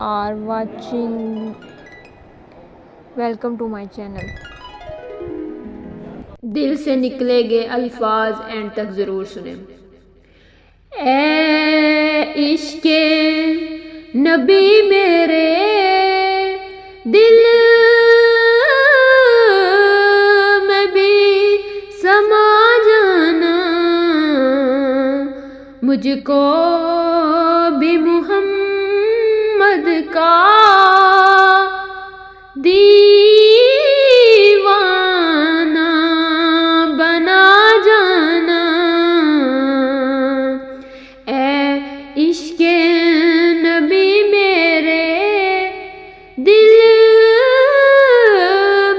are watching. Welcome to my channel. دل سے نکلے گے الفاظ اینڈ تک ضرور سنیں۔ اے عشق نبی میرے دل میں بھی سما جانا، مجھ کو بھی محمد کا عشق نبی میرے دل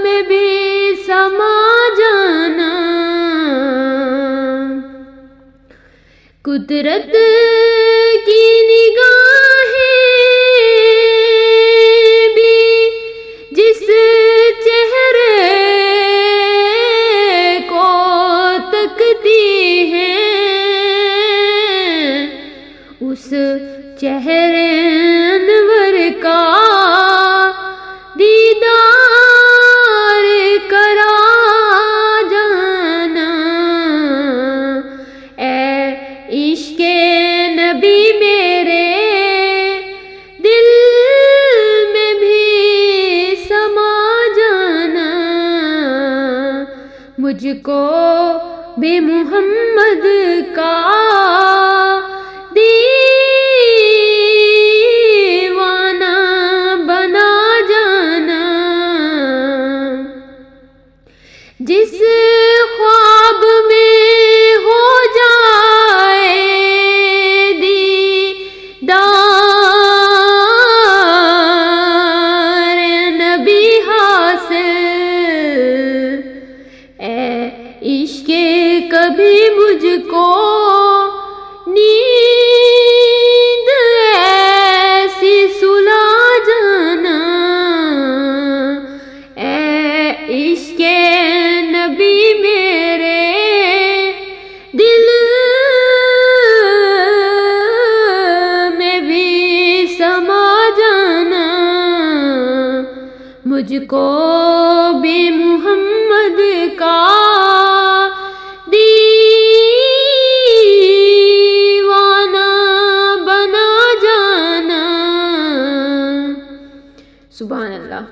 میں بھی سما جانا، قدرت کی نگاہیں بھی جس چہرے کو تکتی ہیں، اس چہرے انور کا دیدار کرا جانا۔ اے عشق نبی میرے دل میں بھی سما جانا، مجھ کو بھی محمد کا جس خواب میں ہو جائے دیدار نبی حاصل، اے عشق کبھی مجھ کو نیند ایسی سلا جانا۔ اے عشق نبی میرے دل میں بھی سما جانا، مجھ کو بھی محمد کا دیوانہ بنا جانا۔ سبحان اللہ۔